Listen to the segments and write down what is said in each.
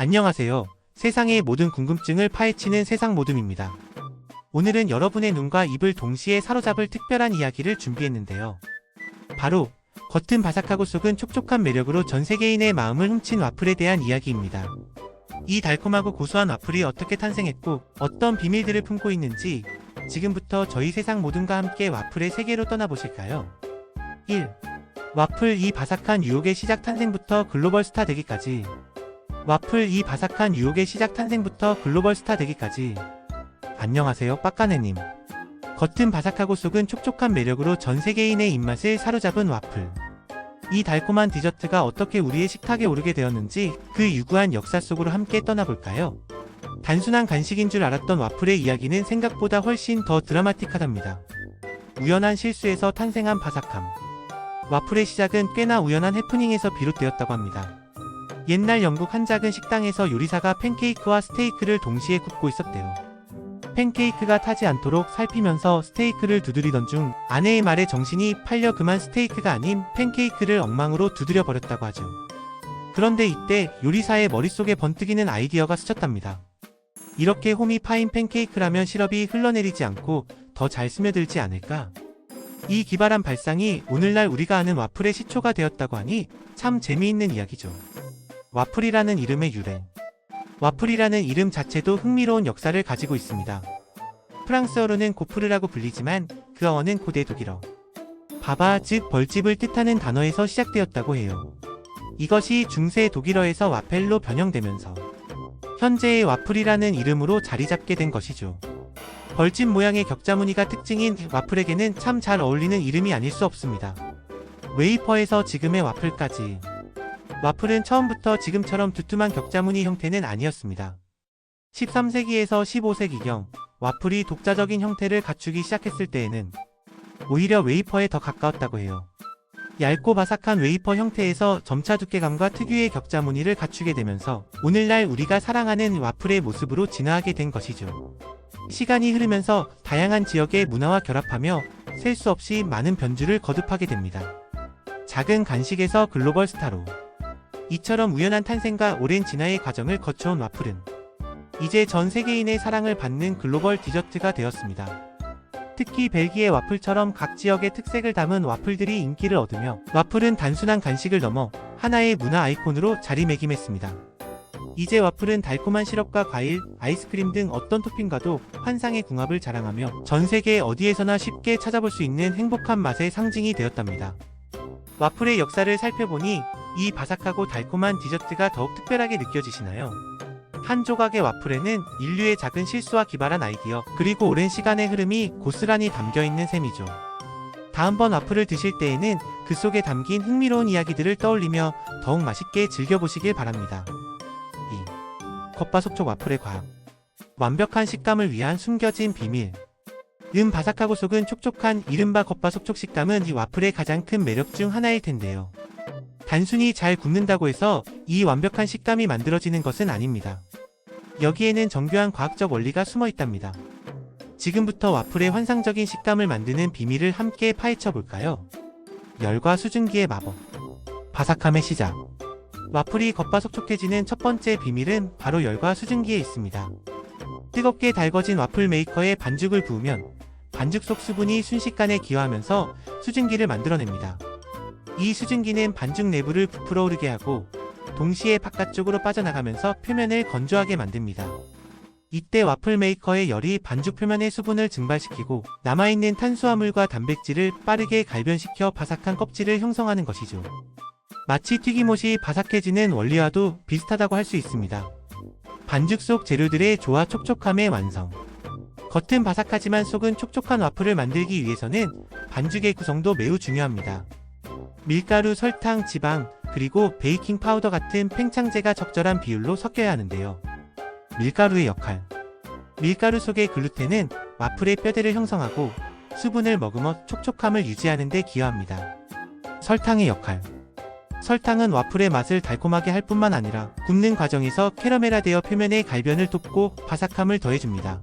안녕하세요. 세상의 모든 궁금증을 파헤치는 세상 모둠입니다. 오늘은 여러분의 눈과 입을 동시에 사로잡을 특별한 이야기를 준비했는데요. 바로 겉은 바삭하고 속은 촉촉한 매력으로 전 세계인의 마음을 훔친 와플에 대한 이야기입니다. 이 달콤하고 고소한 와플이 어떻게 탄생했고 어떤 비밀들을 품고 있는지 지금부터 저희 세상 모둠과 함께 와플의 세계로 떠나보실까요? 1. 와플 이 바삭한 유혹의 시작 탄생부터 글로벌 스타 되기까지. 와플 이 바삭한 유혹의 시작 탄생부터 글로벌 스타 되기까지. 안녕하세요, 빡가네님. 겉은 바삭하고 속은 촉촉한 매력으로 전 세계인의 입맛을 사로잡은 와플. 이 달콤한 디저트가 어떻게 우리의 식탁에 오르게 되었는지 그 유구한 역사 속으로 함께 떠나볼까요? 단순한 간식인 줄 알았던 와플의 이야기는 생각보다 훨씬 더 드라마틱하답니다. 우연한 실수에서 탄생한 바삭함. 와플의 시작은 꽤나 우연한 해프닝에서 비롯되었다고 합니다. 옛날 영국 한 작은 식당에서 요리사가 팬케이크와 스테이크를 동시에 굽고 있었대요. 팬케이크가 타지 않도록 살피면서 스테이크를 두드리던 중 아내의 말에 정신이 팔려 그만 스테이크가 아닌 팬케이크를 엉망으로 두드려 버렸다고 하죠. 그런데 이때 요리사의 머릿속에 번뜩이는 아이디어가 스쳤답니다. 이렇게 홈이 파인 팬케이크라면 시럽이 흘러내리지 않고 더 잘 스며들지 않을까? 이 기발한 발상이 오늘날 우리가 아는 와플의 시초가 되었다고 하니 참 재미있는 이야기죠. 와플이라는 이름의 유래. 와플이라는 이름 자체도 흥미로운 역사를 가지고 있습니다. 프랑스어로는 고프르라고 불리지만 그 어원은 고대 독일어 바바 즉 벌집을 뜻하는 단어에서 시작되었다고 해요. 이것이 중세 독일어에서 와펠로 변형되면서 현재의 와플이라는 이름으로 자리잡게 된 것이죠. 벌집 모양의 격자무늬가 특징인 와플에게는 참 잘 어울리는 이름이 아닐 수 없습니다. 웨이퍼에서 지금의 와플까지. 와플은 처음부터 지금처럼 두툼한 격자무늬 형태는 아니었습니다. 13세기에서 15세기경 와플이 독자적인 형태를 갖추기 시작했을 때에는 오히려 웨이퍼에 더 가까웠다고 해요. 얇고 바삭한 웨이퍼 형태에서 점차 두께감과 특유의 격자무늬를 갖추게 되면서 오늘날 우리가 사랑하는 와플의 모습으로 진화하게 된 것이죠. 시간이 흐르면서 다양한 지역의 문화와 결합하며 셀 수 없이 많은 변주를 거듭하게 됩니다. 작은 간식에서 글로벌 스타로. 이처럼 우연한 탄생과 오랜 진화의 과정을 거쳐온 와플은 이제 전 세계인의 사랑을 받는 글로벌 디저트가 되었습니다. 특히 벨기에 와플처럼 각 지역의 특색을 담은 와플들이 인기를 얻으며 와플은 단순한 간식을 넘어 하나의 문화 아이콘으로 자리매김했습니다. 이제 와플은 달콤한 시럽과 과일, 아이스크림 등 어떤 토핑과도 환상의 궁합을 자랑하며 전 세계 어디에서나 쉽게 찾아볼 수 있는 행복한 맛의 상징이 되었답니다. 와플의 역사를 살펴보니 이 바삭하고 달콤한 디저트가 더욱 특별하게 느껴지시나요? 한 조각의 와플에는 인류의 작은 실수와 기발한 아이디어, 그리고 오랜 시간의 흐름이 고스란히 담겨있는 셈이죠. 다음번 와플을 드실 때에는 그 속에 담긴 흥미로운 이야기들을 떠올리며 더욱 맛있게 즐겨보시길 바랍니다. 2. 겉바속촉 와플의 과학. 완벽한 식감을 위한 숨겨진 비밀. 바삭하고 속은 촉촉한 이른바 겉바속촉 식감은 이 와플의 가장 큰 매력 중 하나일 텐데요. 단순히 잘 굽는다고 해서 이 완벽한 식감이 만들어지는 것은 아닙니다. 여기에는 정교한 과학적 원리가 숨어 있답니다. 지금부터 와플의 환상적인 식감을 만드는 비밀을 함께 파헤쳐 볼까요? 열과 수증기의 마법. 바삭함의 시작. 와플이 겉바속촉해지는 첫 번째 비밀은 바로 열과 수증기에 있습니다. 뜨겁게 달궈진 와플 메이커에 반죽을 부으면 반죽 속 수분이 순식간에 기화하면서 수증기를 만들어냅니다. 이 수증기는 반죽 내부를 부풀어 오르게 하고 동시에 바깥쪽으로 빠져나가면서 표면을 건조하게 만듭니다. 이때 와플 메이커의 열이 반죽 표면의 수분을 증발시키고 남아있는 탄수화물과 단백질을 빠르게 갈변시켜 바삭한 껍질을 형성하는 것이죠. 마치 튀김옷이 바삭해지는 원리와도 비슷하다고 할 수 있습니다. 반죽 속 재료들의 조화 촉촉함의 완성. 겉은 바삭하지만 속은 촉촉한 와플을 만들기 위해서는 반죽의 구성도 매우 중요합니다. 밀가루, 설탕, 지방, 그리고 베이킹 파우더 같은 팽창제가 적절한 비율로 섞여야 하는데요. 밀가루의 역할. 밀가루 속의 글루텐은 와플의 뼈대를 형성하고 수분을 머금어 촉촉함을 유지하는 데 기여합니다. 설탕의 역할. 설탕은 와플의 맛을 달콤하게 할 뿐만 아니라 굽는 과정에서 캐러멜화되어 표면의 갈변을 돕고 바삭함을 더해줍니다.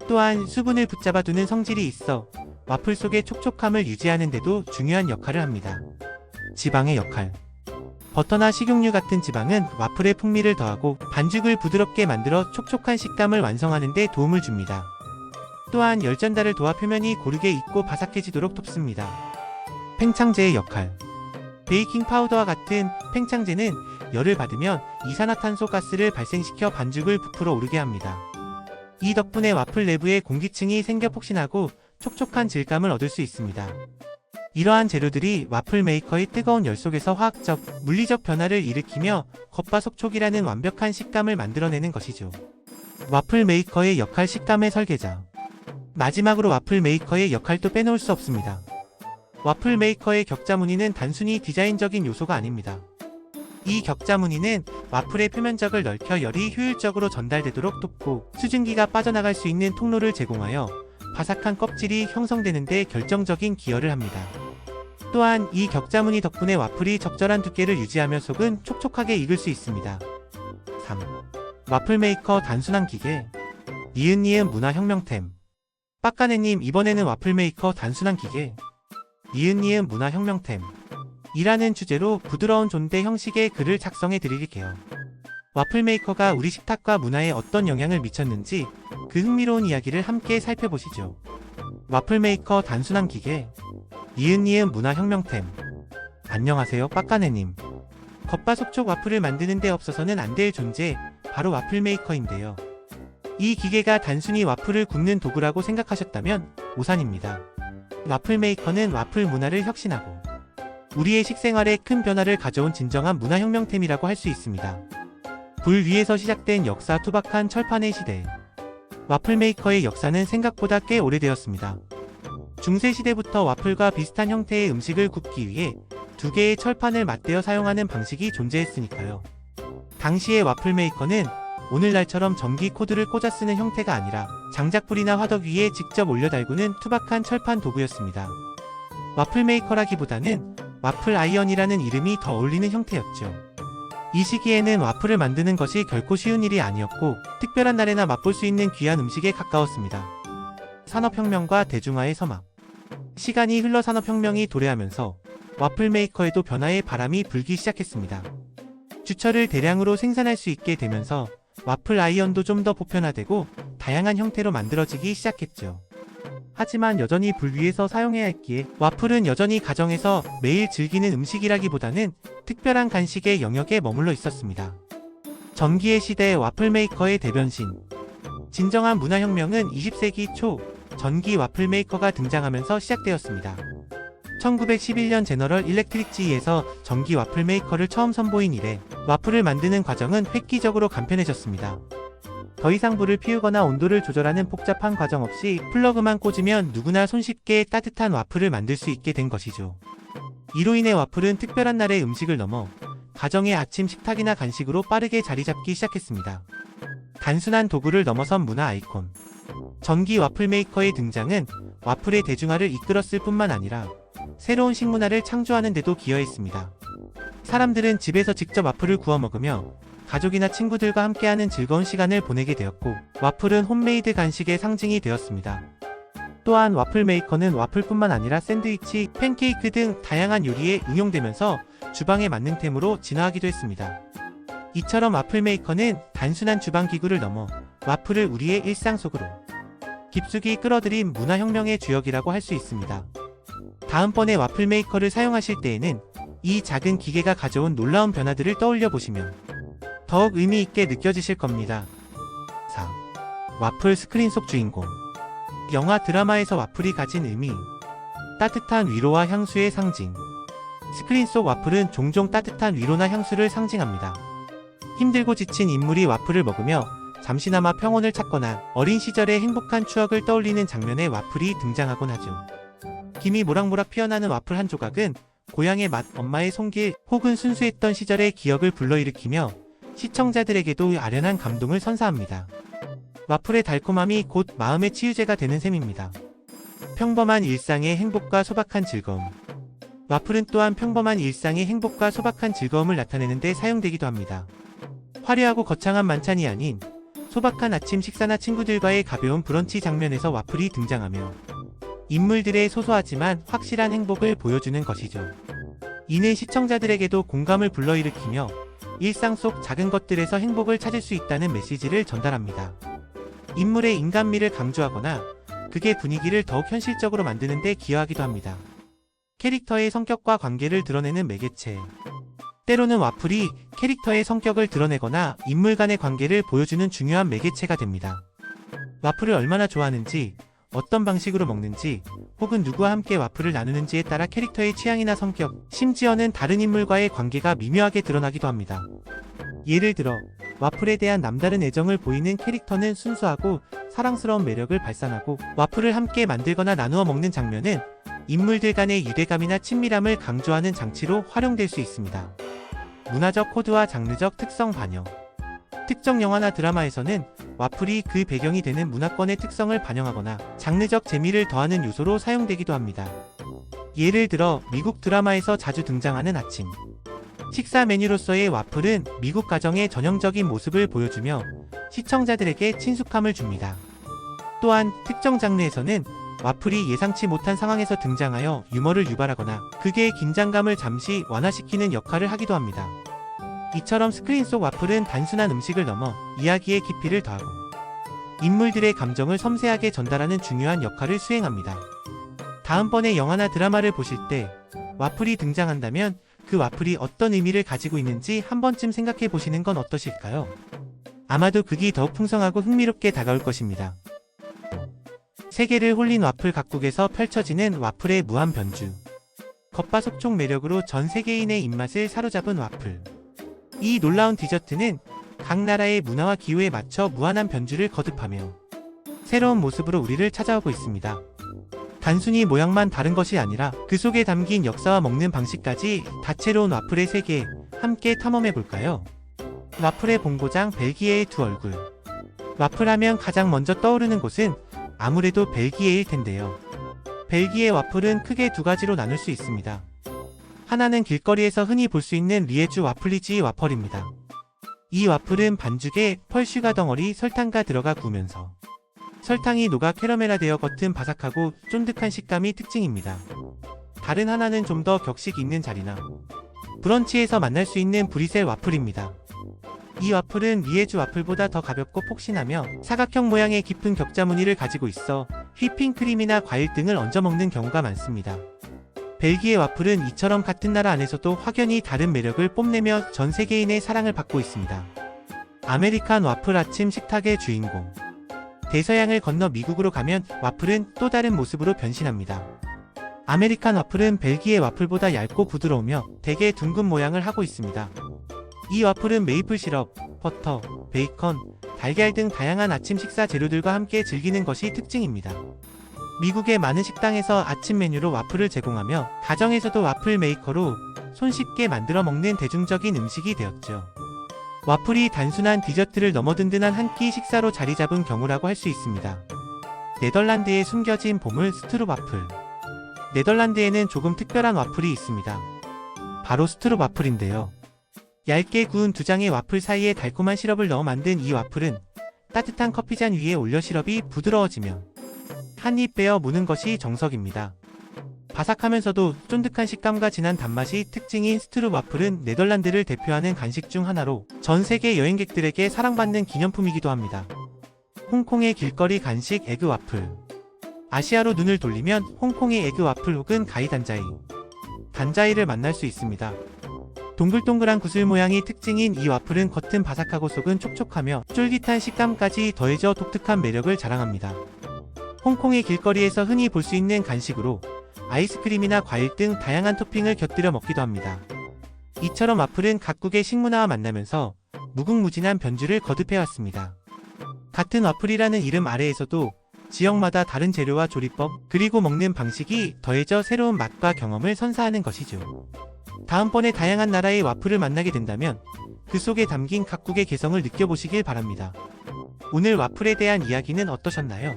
또한 수분을 붙잡아두는 성질이 있어 와플 속의 촉촉함을 유지하는 데도 중요한 역할을 합니다. 지방의 역할. 버터나 식용유 같은 지방은 와플의 풍미를 더하고 반죽을 부드럽게 만들어 촉촉한 식감을 완성하는 데 도움을 줍니다. 또한 열 전달을 도와 표면이 고르게 익고 바삭해지도록 돕습니다. 팽창제의 역할. 베이킹 파우더와 같은 팽창제는 열을 받으면 이산화탄소 가스를 발생시켜 반죽을 부풀어 오르게 합니다. 이 덕분에 와플 내부에 공기층이 생겨 폭신하고 촉촉한 질감을 얻을 수 있습니다. 이러한 재료들이 와플 메이커의 뜨거운 열 속에서 화학적, 물리적 변화를 일으키며 겉바속촉이라는 완벽한 식감을 만들어내는 것이죠. 와플 메이커의 역할 식감의 설계자. 마지막으로 와플 메이커의 역할도 빼놓을 수 없습니다. 와플 메이커의 격자 무늬는 단순히 디자인적인 요소가 아닙니다. 이 격자 무늬는 와플의 표면적을 넓혀 열이 효율적으로 전달되도록 돕고 수증기가 빠져나갈 수 있는 통로를 제공하여 바삭한 껍질이 형성되는 데 결정적인 기여를 합니다. 또한 이 격자 무늬 덕분에 와플이 적절한 두께를 유지하며 속은 촉촉하게 익을 수 있습니다. 3. 와플 메이커 단순한 기계. 니은 문화혁명템. 빡가네님, 이번에는 와플 메이커 단순한 기계. 니은 문화혁명템 이라는 주제로 부드러운 존대 형식의 글을 작성해 드릴게요. 와플 메이커가 우리 식탁과 문화에 어떤 영향을 미쳤는지 그 흥미로운 이야기를 함께 살펴보시죠. 와플 메이커 단순한 기계. 니은 문화혁명템. 안녕하세요, 빡가네님. 겉바속촉 와플을 만드는 데 없어서는 안 될 존재, 바로 와플 메이커인데요. 이 기계가 단순히 와플을 굽는 도구라고 생각하셨다면 오산입니다. 와플 메이커는 와플 문화를 혁신하고 우리의 식생활에 큰 변화를 가져온 진정한 문화혁명템이라고 할 수 있습니다. 불 위에서 시작된 역사 투박한 철판의 시대. 와플 메이커의 역사는 생각보다 꽤 오래되었습니다. 중세시대부터 와플과 비슷한 형태의 음식을 굽기 위해 두 개의 철판을 맞대어 사용하는 방식이 존재했으니까요. 당시의 와플 메이커는 오늘날처럼 전기 코드를 꽂아 쓰는 형태가 아니라 장작불이나 화덕 위에 직접 올려 달구는 투박한 철판 도구였습니다. 와플 메이커라기보다는 와플 아이언이라는 이름이 더 어울리는 형태였죠. 이 시기에는 와플을 만드는 것이 결코 쉬운 일이 아니었고 특별한 날에나 맛볼 수 있는 귀한 음식에 가까웠습니다. 산업혁명과 대중화의 서막. 시간이 흘러 산업혁명이 도래하면서 와플 메이커에도 변화의 바람이 불기 시작했습니다. 주철을 대량으로 생산할 수 있게 되면서 와플 아이언도 좀 더 보편화되고 다양한 형태로 만들어지기 시작했죠. 하지만 여전히 불 위에서 사용해야 했기에 와플은 여전히 가정에서 매일 즐기는 음식이라기보다는 특별한 간식의 영역에 머물러 있었습니다. 전기의 시대 와플 메이커의 대변신. 진정한 문화혁명은 20세기 초 전기 와플 메이커가 등장하면서 시작되었습니다. 1911년 제너럴 일렉트릭지에서 전기 와플 메이커를 처음 선보인 이래 와플을 만드는 과정은 획기적으로 간편해졌습니다. 더 이상 불을 피우거나 온도를 조절하는 복잡한 과정 없이 플러그만 꽂으면 누구나 손쉽게 따뜻한 와플을 만들 수 있게 된 것이죠. 이로 인해 와플은 특별한 날의 음식을 넘어 가정의 아침 식탁이나 간식으로 빠르게 자리 잡기 시작했습니다. 단순한 도구를 넘어선 문화 아이콘. 전기 와플 메이커의 등장은 와플의 대중화를 이끌었을 뿐만 아니라 새로운 식문화를 창조하는 데도 기여했습니다. 사람들은 집에서 직접 와플을 구워 먹으며 가족이나 친구들과 함께하는 즐거운 시간을 보내게 되었고 와플은 홈메이드 간식의 상징이 되었습니다. 또한 와플 메이커는 와플뿐만 아니라 샌드위치, 팬케이크 등 다양한 요리에 응용되면서 주방의 만능템으로 진화하기도 했습니다. 이처럼 와플 메이커는 단순한 주방 기구를 넘어 와플을 우리의 일상 속으로 깊숙이 끌어들인 문화혁명의 주역이라고 할 수 있습니다. 다음번에 와플 메이커를 사용하실 때에는 이 작은 기계가 가져온 놀라운 변화들을 떠올려 보시면 더욱 의미 있게 느껴지실 겁니다. 4. 와플 스크린 속 주인공. 영화 드라마에서 와플이 가진 의미. 따뜻한 위로와 향수의 상징. 스크린 속 와플은 종종 따뜻한 위로나 향수를 상징합니다. 힘들고 지친 인물이 와플을 먹으며 잠시나마 평온을 찾거나 어린 시절의 행복한 추억을 떠올리는 장면에 와플이 등장하곤 하죠. 김이 모락모락 피어나는 와플 한 조각은 고향의 맛, 엄마의 손길 혹은 순수했던 시절의 기억을 불러일으키며 시청자들에게도 아련한 감동을 선사합니다. 와플의 달콤함이 곧 마음의 치유제가 되는 셈입니다. 평범한 일상의 행복과 소박한 즐거움. 와플은 또한 평범한 일상의 행복과 소박한 즐거움을 나타내는 데 사용되기도 합니다. 화려하고 거창한 만찬이 아닌 소박한 아침 식사나 친구들과의 가벼운 브런치 장면에서 와플이 등장하며 인물들의 소소하지만 확실한 행복을 보여주는 것이죠. 이는 시청자들에게도 공감을 불러일으키며 일상 속 작은 것들에서 행복을 찾을 수 있다는 메시지를 전달합니다. 인물의 인간미를 강조하거나 극의 분위기를 더욱 현실적으로 만드는 데 기여하기도 합니다. 캐릭터의 성격과 관계를 드러내는 매개체. 때로는 와플이 캐릭터의 성격을 드러내거나 인물 간의 관계를 보여주는 중요한 매개체가 됩니다. 와플을 얼마나 좋아하는지, 어떤 방식으로 먹는지, 혹은 누구와 함께 와플을 나누는지에 따라 캐릭터의 취향이나 성격, 심지어는 다른 인물과의 관계가 미묘하게 드러나기도 합니다. 예를 들어 와플에 대한 남다른 애정을 보이는 캐릭터는 순수하고 사랑스러운 매력을 발산하고, 와플을 함께 만들거나 나누어 먹는 장면은 인물들 간의 유대감이나 친밀함을 강조하는 장치로 활용될 수 있습니다. 문화적 코드와 장르적 특성 반영. 특정 영화나 드라마에서는 와플이 그 배경이 되는 문화권의 특성을 반영하거나 장르적 재미를 더하는 요소로 사용되기도 합니다. 예를 들어 미국 드라마에서 자주 등장하는 아침 식사 메뉴로서의 와플은 미국 가정의 전형적인 모습을 보여주며 시청자들에게 친숙함을 줍니다. 또한 특정 장르에서는 와플이 예상치 못한 상황에서 등장하여 유머를 유발하거나 극의 긴장감을 잠시 완화시키는 역할을 하기도 합니다. 이처럼 스크린 속 와플은 단순한 음식을 넘어 이야기의 깊이를 더하고 인물들의 감정을 섬세하게 전달하는 중요한 역할을 수행합니다. 다음번에 영화나 드라마를 보실 때 와플이 등장한다면 그 와플이 어떤 의미를 가지고 있는지 한 번쯤 생각해 보시는 건 어떠실까요? 아마도 극이 더욱 풍성하고 흥미롭게 다가올 것입니다. 세계를 홀린 와플 각국에서 펼쳐지는 와플의 무한 변주. 겉바속촉 매력으로 전 세계인의 입맛을 사로잡은 와플. 이 놀라운 디저트는 각 나라의 문화와 기후에 맞춰 무한한 변주를 거듭하며 새로운 모습으로 우리를 찾아오고 있습니다. 단순히 모양만 다른 것이 아니라 그 속에 담긴 역사와 먹는 방식까지 다채로운 와플의 세계 함께 탐험해 볼까요? 와플의 본고장 벨기에의 두 얼굴. 와플하면 가장 먼저 떠오르는 곳은 아무래도 벨기에일 텐데요. 벨기에 와플은 크게 두 가지로 나눌 수 있습니다. 하나는 길거리에서 흔히 볼 수 있는 리에주 와플리지 와펄입니다. 이 와플은 반죽에 펄슈가 덩어리 설탕가 들어가 구우면서 설탕이 녹아 캐러멜화되어 겉은 바삭하고 쫀득한 식감이 특징입니다. 다른 하나는 좀 더 격식 있는 자리나 브런치에서 만날 수 있는 브리셀 와플입니다. 이 와플은 리에주 와플보다 더 가볍고 폭신하며 사각형 모양의 깊은 격자 무늬를 가지고 있어 휘핑크림이나 과일 등을 얹어 먹는 경우가 많습니다. 벨기에 와플은 이처럼 같은 나라 안에서도 확연히 다른 매력을 뽐내며 전 세계인의 사랑을 받고 있습니다. 아메리칸 와플 아침 식탁의 주인공. 대서양을 건너 미국으로 가면 와플은 또 다른 모습으로 변신합니다. 아메리칸 와플은 벨기에 와플보다 얇고 부드러우며 대개 둥근 모양을 하고 있습니다. 이 와플은 메이플 시럽, 버터, 베이컨, 달걀 등 다양한 아침 식사 재료들과 함께 즐기는 것이 특징입니다. 미국의 많은 식당에서 아침 메뉴로 와플을 제공하며 가정에서도 와플 메이커로 손쉽게 만들어 먹는 대중적인 음식이 되었죠. 와플이 단순한 디저트를 넘어 든든한 한 끼 식사로 자리 잡은 경우라고 할 수 있습니다. 네덜란드에 숨겨진 보물 스트룹 와플. 네덜란드에는 조금 특별한 와플이 있습니다. 바로 스트룹 와플인데요. 얇게 구운 두 장의 와플 사이에 달콤한 시럽을 넣어 만든 이 와플은 따뜻한 커피잔 위에 올려 시럽이 부드러워지면 한 입 베어 무는 것이 정석입니다. 바삭하면서도 쫀득한 식감과 진한 단맛이 특징인 스트룹 와플은 네덜란드를 대표하는 간식 중 하나로 전 세계 여행객들에게 사랑받는 기념품이기도 합니다. 홍콩의 길거리 간식 에그 와플. 아시아로 눈을 돌리면 홍콩의 에그 와플 혹은 가이 단자이, 단자이를 만날 수 있습니다. 동글동글한 구슬 모양이 특징인 이 와플은 겉은 바삭하고 속은 촉촉하며 쫄깃한 식감까지 더해져 독특한 매력을 자랑합니다. 홍콩의 길거리에서 흔히 볼 수 있는 간식으로 아이스크림이나 과일 등 다양한 토핑을 곁들여 먹기도 합니다. 이처럼 와플은 각국의 식문화와 만나면서 무궁무진한 변주를 거듭해왔습니다. 같은 와플이라는 이름 아래에서도 지역마다 다른 재료와 조리법, 그리고 먹는 방식이 더해져 새로운 맛과 경험을 선사하는 것이죠. 다음번에 다양한 나라의 와플을 만나게 된다면 그 속에 담긴 각국의 개성을 느껴보시길 바랍니다. 오늘 와플에 대한 이야기는 어떠셨나요?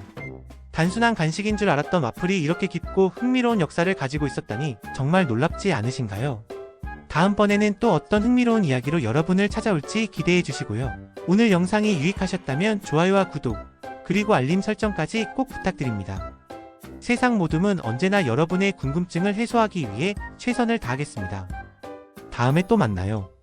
단순한 간식인 줄 알았던 와플이 이렇게 깊고 흥미로운 역사를 가지고 있었다니 정말 놀랍지 않으신가요? 다음번에는 또 어떤 흥미로운 이야기로 여러분을 찾아올지 기대해 주시고요. 오늘 영상이 유익하셨다면 좋아요와 구독, 그리고 알림 설정까지 꼭 부탁드립니다. 세상 모둠은 언제나 여러분의 궁금증을 해소하기 위해 최선을 다하겠습니다. 다음에 또 만나요.